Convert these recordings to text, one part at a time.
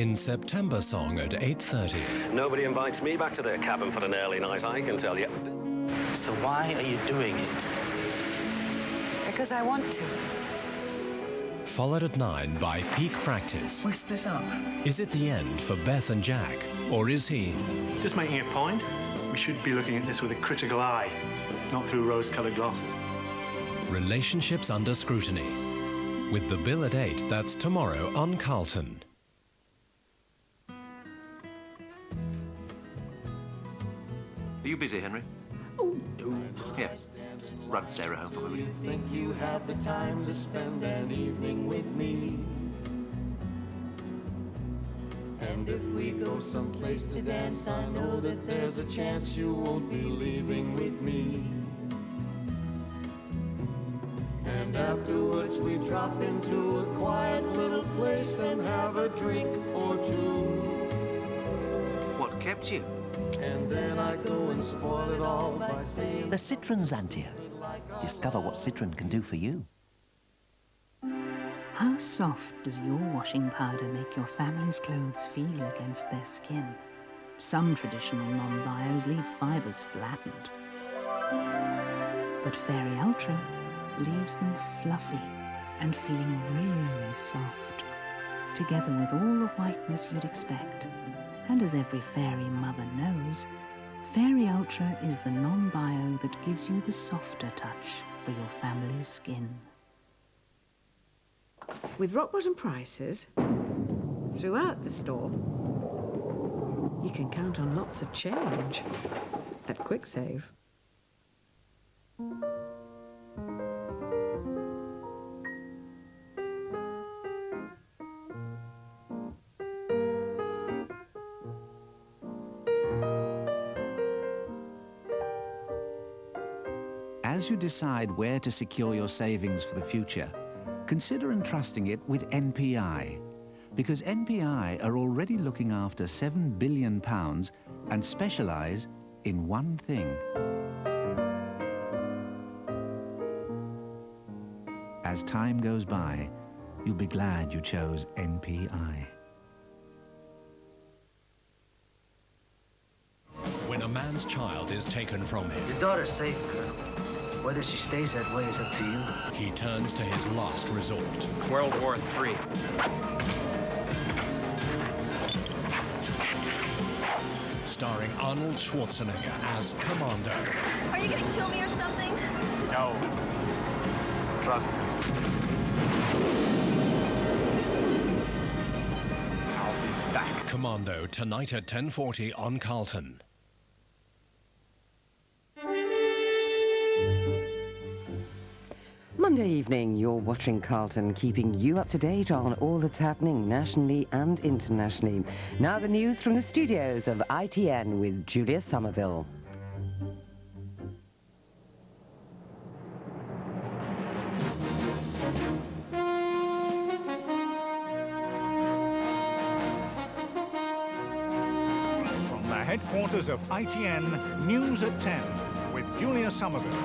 in September Song at 8:30. Nobody invites me back to their cabin for an early night, I can tell you. So why are you doing it? Because I want to. Followed at 9 by Peak Practice. We're split up. Is it the end for Beth and Jack, or is he? Just making a point, we should be looking at this with a critical eye, not through rose-coloured glasses. Relationships under scrutiny. With The Bill at 8, that's tomorrow on Carlton. Are you busy, Henry? Oh, no. Here, run Sarah home for me. Think you have the time to spend an evening with me? And if we go someplace to dance, I know that there's a chance you won't be leaving with me. And afterwards we drop into a quiet little place and have a drink or two. What kept you? And then I go and spoil it all by saying... The Citroen Xantia. Discover what Citroen can do for you. How soft does your washing powder make your family's clothes feel against their skin? Some traditional non-bios leave fibres flattened. But Fairy Ultra leaves them fluffy and feeling really soft, together with all the whiteness you'd expect. And as every fairy mother knows, Fairy Ultra is the non-bio that gives you the softer touch for your family's skin. With rock bottom prices throughout the store, you can count on lots of change at Kwik Save. As you decide where to secure your savings for the future, consider entrusting it with NPI, because NPI are already looking after £7 billion and specialise in one thing. As time goes by, you'll be glad you chose NPI. When a man's child is taken from him, Your daughter's safe, Colonel. Whether she stays that way is up to you. he turns to his last resort. World War III. Starring Arnold Schwarzenegger as Commando. Are you gonna kill me or something? No. Trust me. I'll be back. Commando, tonight at 10:40 on Carlton. Monday evening, you're watching Carlton, keeping you up to date on all that's happening nationally and internationally. Now the news from the studios of ITN with Julia Somerville. From the headquarters of ITN News at 10 with Julia Somerville.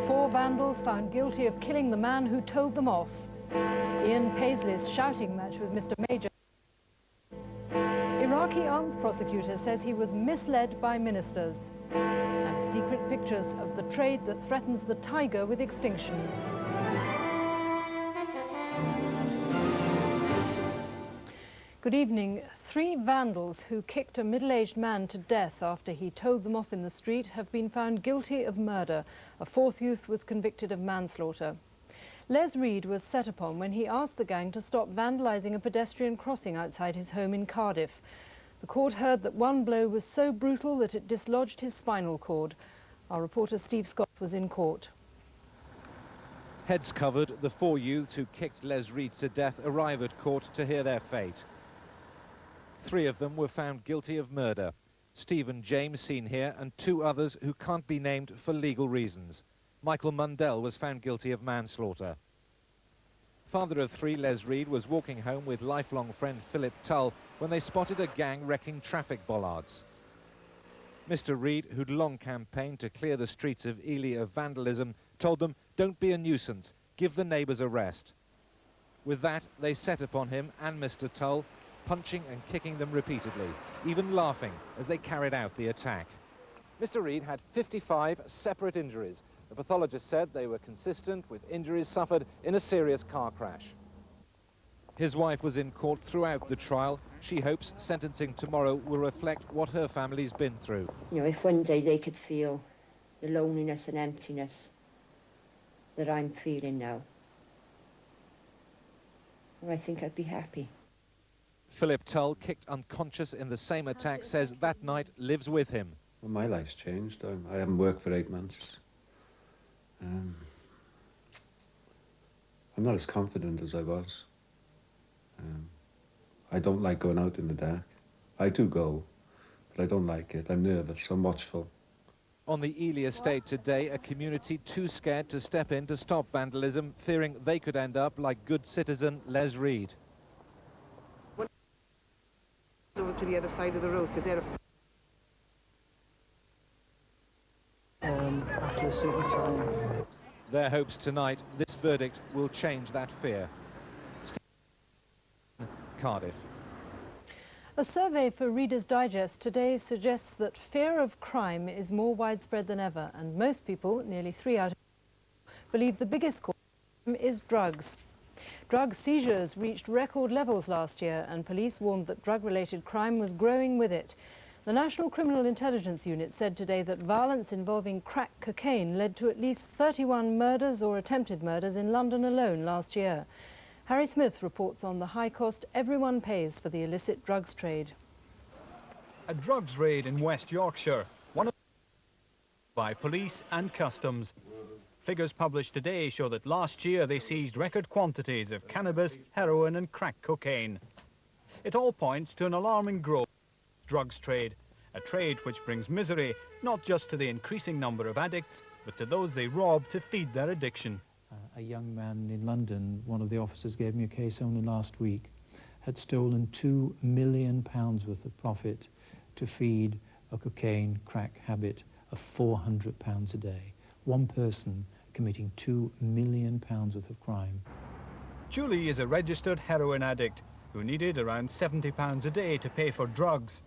4 vandals found guilty of killing the man who told them off. Ian Paisley's shouting match with Mr. Major. Iraqi arms prosecutor says he was misled by ministers. And secret pictures of the trade that threatens the tiger with extinction. Good evening. 3 vandals who kicked a middle-aged man to death after he told them off in the street have been found guilty of murder. A 4th youth was convicted of manslaughter. Les Reed was set upon when he asked the gang to stop vandalising a pedestrian crossing outside his home in Cardiff. The court heard that one blow was so brutal that it dislodged his spinal cord. Our reporter Steve Scott was in court. Heads covered, the 4 youths who kicked Les Reed to death arrive at court to hear their fate. 3 of them were found guilty of murder. Stephen James, seen here, and 2 others who can't be named for legal reasons. Michael Mundell was found guilty of manslaughter. Father of 3, Les Reed, was walking home with lifelong friend Philip Tull when they spotted a gang wrecking traffic bollards. Mr. Reed, who'd long campaigned to clear the streets of Ely of vandalism, told them, "Don't be a nuisance, give the neighbours a rest." With that, they set upon him and Mr. Tull, punching and kicking them repeatedly, even laughing as they carried out the attack. Mr. Reed had 55 separate injuries. The pathologist said they were consistent with injuries suffered in a serious car crash. His wife was in court throughout the trial. She hopes sentencing tomorrow will reflect what her family's been through. You know, if one day they could feel the loneliness and emptiness that I'm feeling now, I think I'd be happy. Philip Tull, kicked unconscious in the same attack, says that night lives with him. Well, my life's changed. I haven't worked for 8 months. I'm not as confident as I was. I don't like going out in the dark. I do go, but I don't like it. I'm nervous, I'm watchful. On the Ely estate today, a community too scared to step in to stop vandalism, fearing they could end up like good citizen Les Reed. Over to the other side of the road, because they're... After a certain time. Their hopes tonight, this verdict will change that fear. Cardiff. A survey for Reader's Digest today suggests that fear of crime is more widespread than ever, and most people, nearly 3 out of 4, believe the biggest cause of crime is drugs. Drug seizures reached record levels last year, and police warned that drug-related crime was growing with it. The National Criminal Intelligence Unit said today that violence involving crack cocaine led to at least 31 murders or attempted murders in London alone last year. Harry Smith reports on the high cost everyone pays for the illicit drugs trade. A drugs raid in West Yorkshire, one of by police and customs. Figures published today show that last year they seized record quantities of cannabis, heroin and crack cocaine. It all points to an alarming growth of the drugs trade, a trade which brings misery not just to the increasing number of addicts, but to those they rob to feed their addiction. A young man in London, one of the officers gave me a case only last week, had stolen £2 million worth of profit to feed a cocaine crack habit of £400 a day. One person committing £2 million worth of crime. Julie is a registered heroin addict who needed around £70 a day to pay for drugs.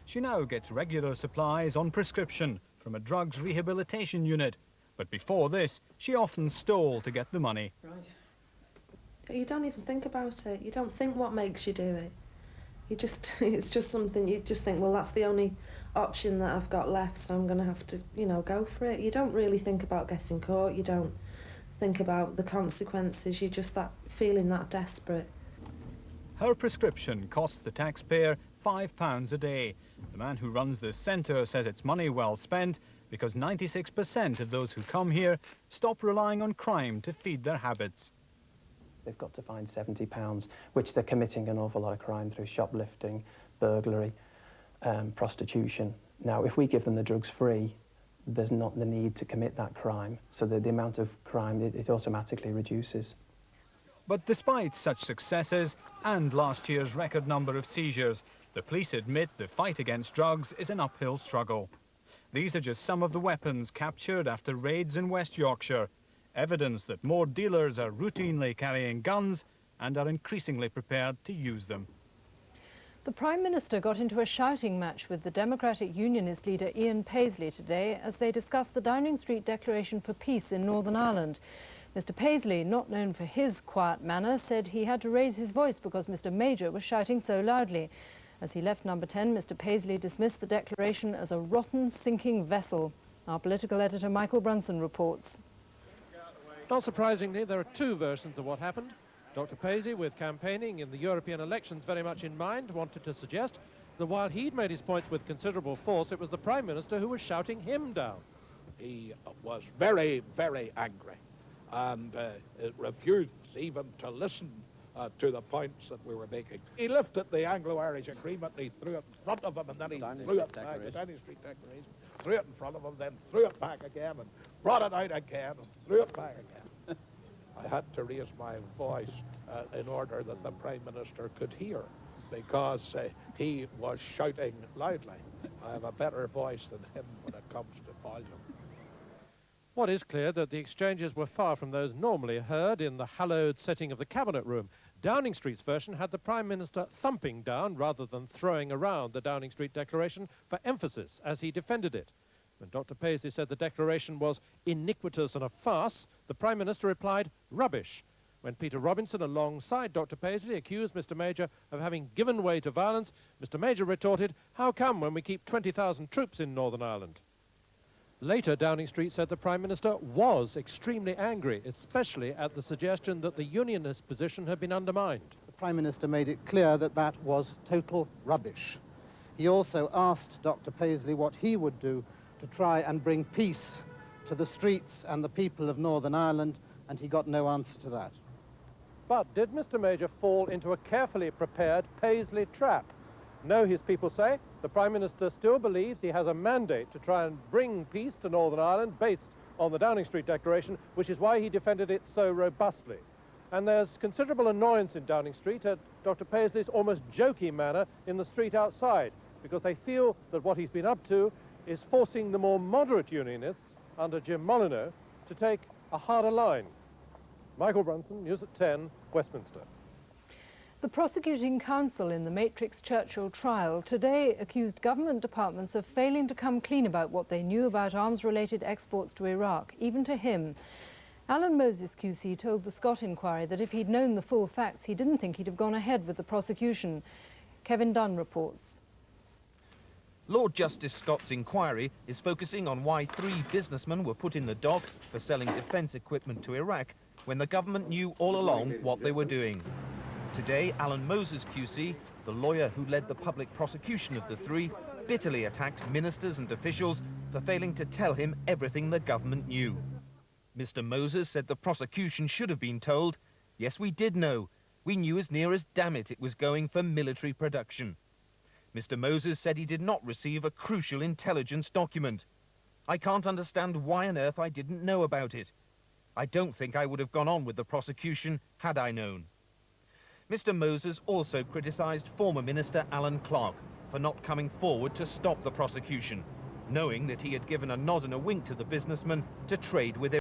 She now gets regular supplies on prescription from a drugs rehabilitation unit. But before this, she often stole to get the money. Right. You don't even think about it. You don't think what makes you do it. You just, it's just something, you just think, well, that's the only option that I've got left, so I'm going to have to, you know, go for it. You don't really think about getting caught. You don't think about the consequences. You're just feeling that desperate. Her prescription costs the taxpayer £5 a day. The man who runs this centre says it's money well spent, because 96% of those who come here stop relying on crime to feed their habits. They've got to find £70, which they're committing an awful lot of crime through shoplifting, burglary, prostitution. Now, if we give them the drugs free, there's not the need to commit that crime, so the amount of crime, it automatically reduces. But despite such successes and last year's record number of seizures, the police admit the fight against drugs is an uphill struggle. These are just some of the weapons captured after raids in West Yorkshire, evidence that more dealers are routinely carrying guns and are increasingly prepared to use them. The Prime Minister got into a shouting match with the Democratic Unionist leader Ian Paisley today as they discussed the Downing Street Declaration for Peace in Northern Ireland. Mr Paisley, not known for his quiet manner, said he had to raise his voice because Mr Major was shouting so loudly. As he left Number 10, Mr Paisley dismissed the declaration as a rotten, sinking vessel. Our political editor Michael Brunson reports. Not surprisingly, there are two versions of what happened. Dr Paisley, with campaigning in the European elections very much in mind, wanted to suggest that while he'd made his points with considerable force, it was the Prime Minister who was shouting him down. He was very, very angry and refused even to listen to the points that we were making. He lifted the Anglo-Irish Agreement, he threw it in front of him, and then he threw it back, the Downing Street Declaration, threw it in front of him, then threw it back again, and brought it out again, and threw it back again. I had to raise my voice in order that the Prime Minister could hear, because he was shouting loudly. I have a better voice than him when it comes to volume. What is clear that the exchanges were far from those normally heard in the hallowed setting of the Cabinet Room. Downing Street's version had the Prime Minister thumping down rather than throwing around the Downing Street Declaration for emphasis as he defended it. When Dr. Paisley said the declaration was iniquitous and a farce, the Prime Minister replied, rubbish. When Peter Robinson, alongside Dr. Paisley, accused Mr. Major of having given way to violence, Mr. Major retorted, how come when we keep 20,000 troops in Northern Ireland? Later, Downing Street said the Prime Minister was extremely angry, especially at the suggestion that the unionist position had been undermined. The Prime Minister made it clear that that was total rubbish. He also asked Dr. Paisley what he would do to try and bring peace to the streets and the people of Northern Ireland, and he got no answer to that. But did Mr. Major fall into a carefully prepared Paisley trap? No, his people say. The Prime Minister still believes he has a mandate to try and bring peace to Northern Ireland based on the Downing Street Declaration, which is why he defended it so robustly. And there's considerable annoyance in Downing Street at Dr. Paisley's almost jokey manner in the street outside, because they feel that what he's been up to is forcing the more moderate unionists under Jim Molyneux to take a harder line. Michael Brunson, News at 10, Westminster. The prosecuting counsel in the Matrix Churchill trial today accused government departments of failing to come clean about what they knew about arms-related exports to Iraq, even to him. Alan Moses QC told the Scott inquiry that if he'd known the full facts, he didn't think he'd have gone ahead with the prosecution. Kevin Dunn reports. Lord Justice Scott's inquiry is focusing on why 3 businessmen were put in the dock for selling defence equipment to Iraq when the government knew all along what they were doing. Today, Alan Moses QC, the lawyer who led the public prosecution of the 3, bitterly attacked ministers and officials for failing to tell him everything the government knew. Mr. Moses said the prosecution should have been told, yes, we did know. We knew as near as damn it was going for military production. Mr. Moses said he did not receive a crucial intelligence document. I can't understand why on earth I didn't know about it. I don't think I would have gone on with the prosecution had I known. Mr. Moses also criticised former Minister Alan Clark for not coming forward to stop the prosecution, knowing that he had given a nod and a wink to the businessman to trade with him.